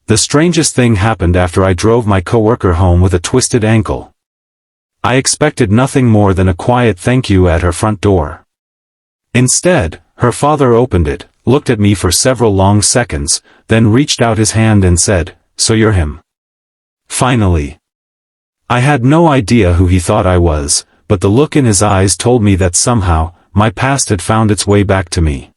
The strangest thing happened after I drove my coworker home with a twisted ankle. I expected nothing more than a quiet thank you at her front door. Instead, her father opened it, looked at me for several long seconds, then reached out his hand and said, "So you're him." Finally. I had no idea who he thought I was, but the look in his eyes told me that somehow, my past had found its way back to me.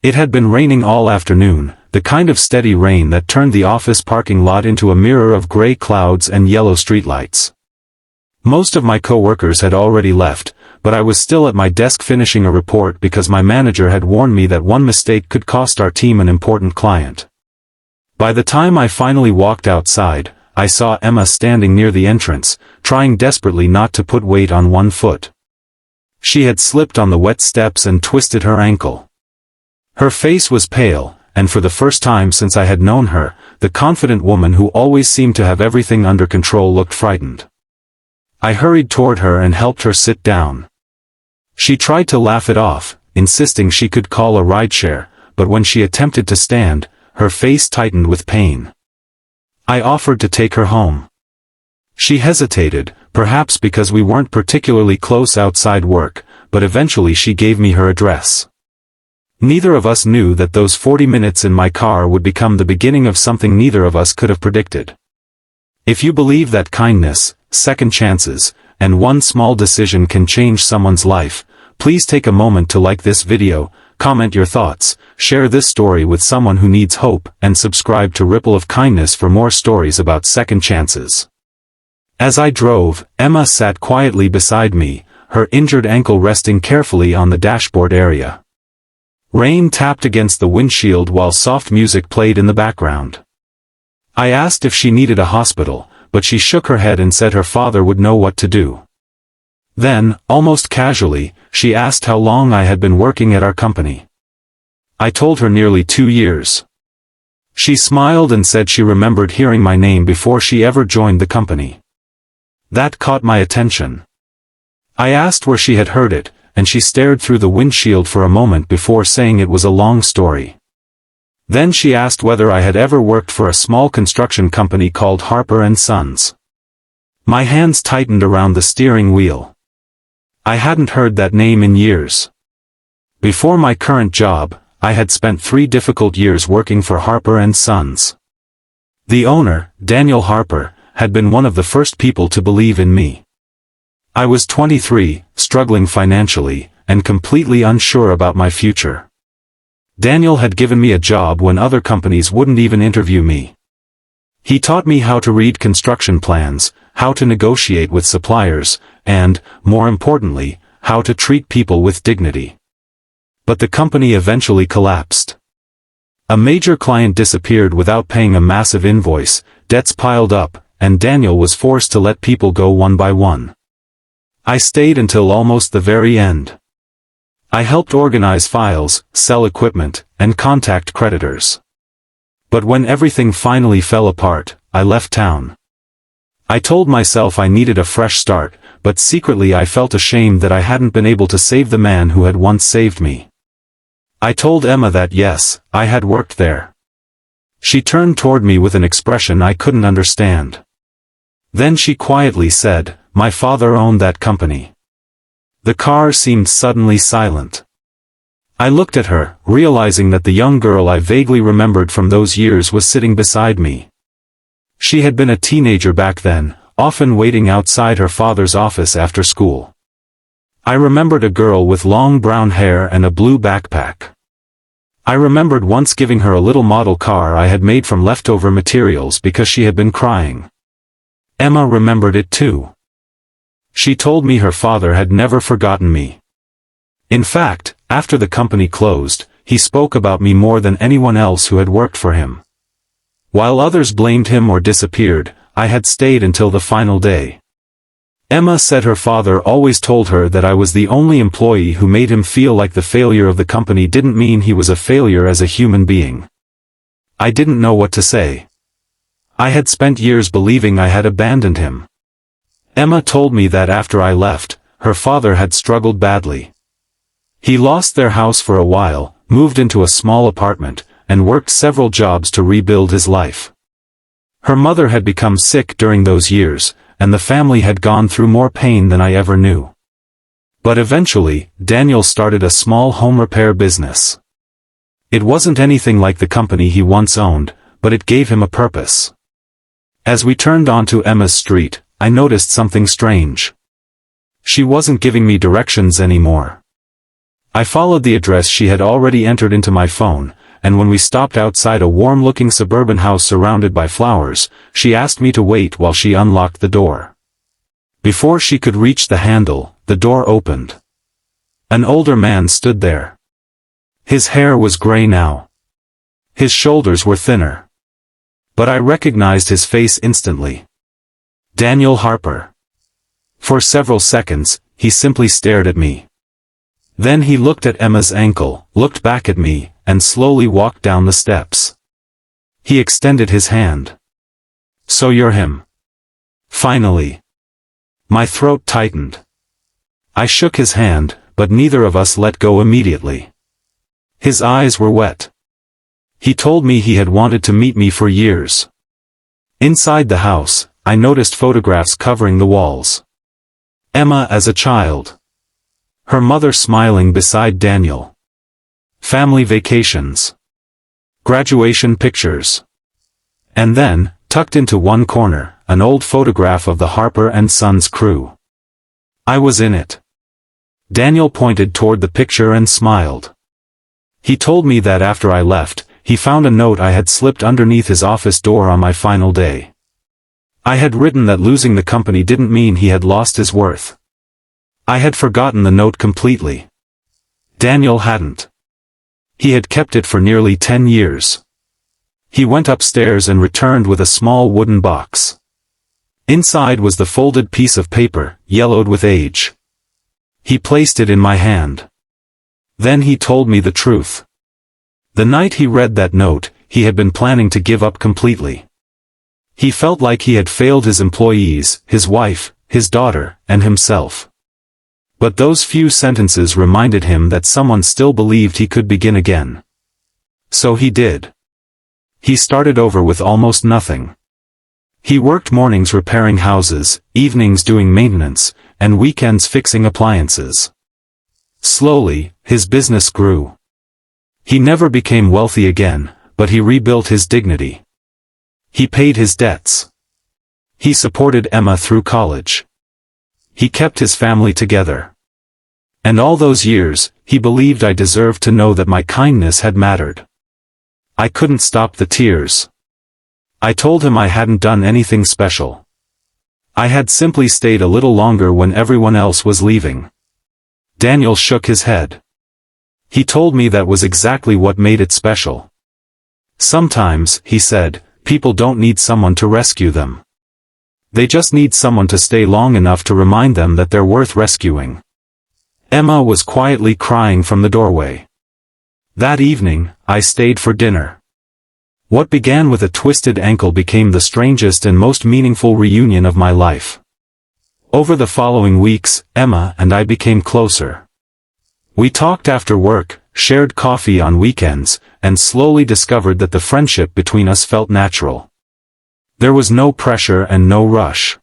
It had been raining all afternoon, the kind of steady rain that turned the office parking lot into a mirror of gray clouds and yellow streetlights. Most of my coworkers had already left, but I was still at my desk finishing a report because my manager had warned me that one mistake could cost our team an important client. By the time I finally walked outside, I saw Emma standing near the entrance, trying desperately not to put weight on one foot. She had slipped on the wet steps and twisted her ankle. Her face was pale, and for the first time since I had known her, the confident woman who always seemed to have everything under control looked frightened. I hurried toward her and helped her sit down. She tried to laugh it off, insisting she could call a rideshare, but when she attempted to stand, her face tightened with pain. I offered to take her home. She hesitated, perhaps because we weren't particularly close outside work, but eventually she gave me her address. Neither of us knew that those 40 minutes in my car would become the beginning of something neither of us could have predicted. If you believe that kindness, second chances, and one small decision can change someone's life, please take a moment to like this video, comment your thoughts, share this story with someone who needs hope, and subscribe to Ripple of Kindness for more stories about second chances. As I drove, Emma sat quietly beside me, her injured ankle resting carefully on the dashboard area. Rain tapped against the windshield while soft music played in the background. I asked if she needed a hospital, but she shook her head and said her father would know what to do. Then, almost casually, she asked how long I had been working at our company. I told her nearly 2 years. She smiled and said she remembered hearing my name before she ever joined the company. That caught my attention. I asked where she had heard it, and she stared through the windshield for a moment before saying it was a long story. Then she asked whether I had ever worked for a small construction company called Harper & Sons. My hands tightened around the steering wheel. I hadn't heard that name in years. Before my current job, I had spent 3 difficult years working for Harper & Sons. The owner, Daniel Harper, had been one of the first people to believe in me. I was 23, struggling financially, and completely unsure about my future. Daniel had given me a job when other companies wouldn't even interview me. He taught me how to read construction plans, how to negotiate with suppliers, and, more importantly, how to treat people with dignity. But the company eventually collapsed. A major client disappeared without paying a massive invoice, debts piled up, and Daniel was forced to let people go one by one. I stayed until almost the very end. I helped organize files, sell equipment, and contact creditors. But when everything finally fell apart, I left town. I told myself I needed a fresh start, but secretly I felt ashamed that I hadn't been able to save the man who had once saved me. I told Emma that yes, I had worked there. She turned toward me with an expression I couldn't understand. Then she quietly said, "My father owned that company." The car seemed suddenly silent. I looked at her, realizing that the young girl I vaguely remembered from those years was sitting beside me. She had been a teenager back then, often waiting outside her father's office after school. I remembered a girl with long brown hair and a blue backpack. I remembered once giving her a little model car I had made from leftover materials because she had been crying. Emma remembered it too. She told me her father had never forgotten me. In fact, after the company closed, he spoke about me more than anyone else who had worked for him. While others blamed him or disappeared, I had stayed until the final day. Emma said her father always told her that I was the only employee who made him feel like the failure of the company didn't mean he was a failure as a human being. I didn't know what to say. I had spent years believing I had abandoned him. Emma told me that after I left, her father had struggled badly. He lost their house for a while, moved into a small apartment, and worked several jobs to rebuild his life. Her mother had become sick during those years, and the family had gone through more pain than I ever knew. But eventually, Daniel started a small home repair business. It wasn't anything like the company he once owned, but it gave him a purpose. As we turned onto Emma's street, I noticed something strange. She wasn't giving me directions anymore. I followed the address she had already entered into my phone, and when we stopped outside a warm-looking suburban house surrounded by flowers, she asked me to wait while she unlocked the door. Before she could reach the handle, the door opened. An older man stood there. His hair was gray now. His shoulders were thinner. But I recognized his face instantly. Daniel Harper. For several seconds, he simply stared at me. Then he looked at Emma's ankle, looked back at me, and slowly walked down the steps. He extended his hand. "So you're him." Finally. My throat tightened. I shook his hand, but neither of us let go immediately. His eyes were wet. He told me he had wanted to meet me for years. Inside the house, I noticed photographs covering the walls. Emma as a child. Her mother smiling beside Daniel. Family vacations. Graduation pictures. And then, tucked into one corner, an old photograph of the Harper and Sons crew. I was in it. Daniel pointed toward the picture and smiled. He told me that after I left, he found a note I had slipped underneath his office door on my final day. I had written that losing the company didn't mean he had lost his worth. I had forgotten the note completely. Daniel hadn't. He had kept it for nearly 10 years. He went upstairs and returned with a small wooden box. Inside was the folded piece of paper, yellowed with age. He placed it in my hand. Then he told me the truth. The night he read that note, he had been planning to give up completely. He felt like he had failed his employees, his wife, his daughter, and himself. But those few sentences reminded him that someone still believed he could begin again. So he did. He started over with almost nothing. He worked mornings repairing houses, evenings doing maintenance, and weekends fixing appliances. Slowly, his business grew. He never became wealthy again, but he rebuilt his dignity. He paid his debts. He supported Emma through college. He kept his family together. And all those years, he believed I deserved to know that my kindness had mattered. I couldn't stop the tears. I told him I hadn't done anything special. I had simply stayed a little longer when everyone else was leaving. Daniel shook his head. He told me that was exactly what made it special. Sometimes, he said, people don't need someone to rescue them. They just need someone to stay long enough to remind them that they're worth rescuing. Emma was quietly crying from the doorway. That evening, I stayed for dinner. What began with a twisted ankle became the strangest and most meaningful reunion of my life. Over the following weeks, Emma and I became closer. We talked after work, shared coffee on weekends, and slowly discovered that the friendship between us felt natural. There was no pressure and no rush.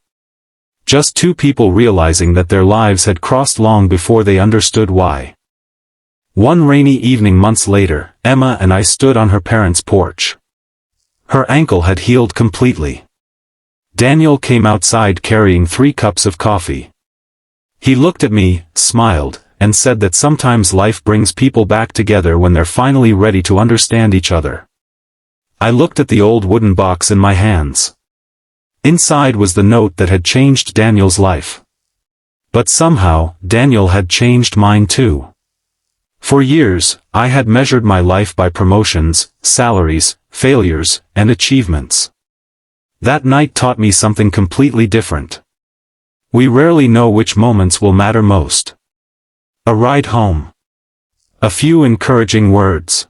Just two people realizing that their lives had crossed long before they understood why. One rainy evening months later, Emma and I stood on her parents' porch. Her ankle had healed completely. Daniel came outside carrying 3 cups of coffee. He looked at me, smiled, and said that sometimes life brings people back together when they're finally ready to understand each other. I looked at the old wooden box in my hands. Inside was the note that had changed Daniel's life. But somehow, Daniel had changed mine too. For years, I had measured my life by promotions, salaries, failures, and achievements. That night taught me something completely different. We rarely know which moments will matter most. A ride home. A few encouraging words.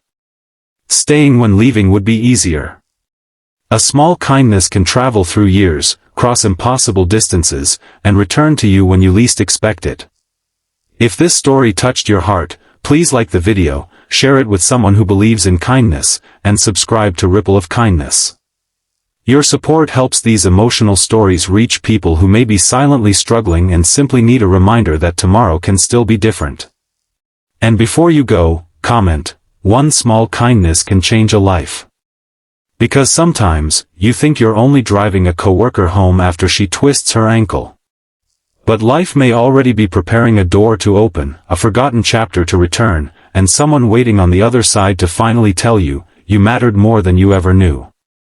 Staying when leaving would be easier. A small kindness can travel through years, cross impossible distances, and return to you when you least expect it. If this story touched your heart, please like the video, share it with someone who believes in kindness, and subscribe to Ripple of Kindness. Your support helps these emotional stories reach people who may be silently struggling and simply need a reminder that tomorrow can still be different. And before you go, comment, "One small kindness can change a life." Because sometimes, you think you're only driving a coworker home after she twists her ankle. But life may already be preparing a door to open, a forgotten chapter to return, and someone waiting on the other side to finally tell you, you mattered more than you ever knew.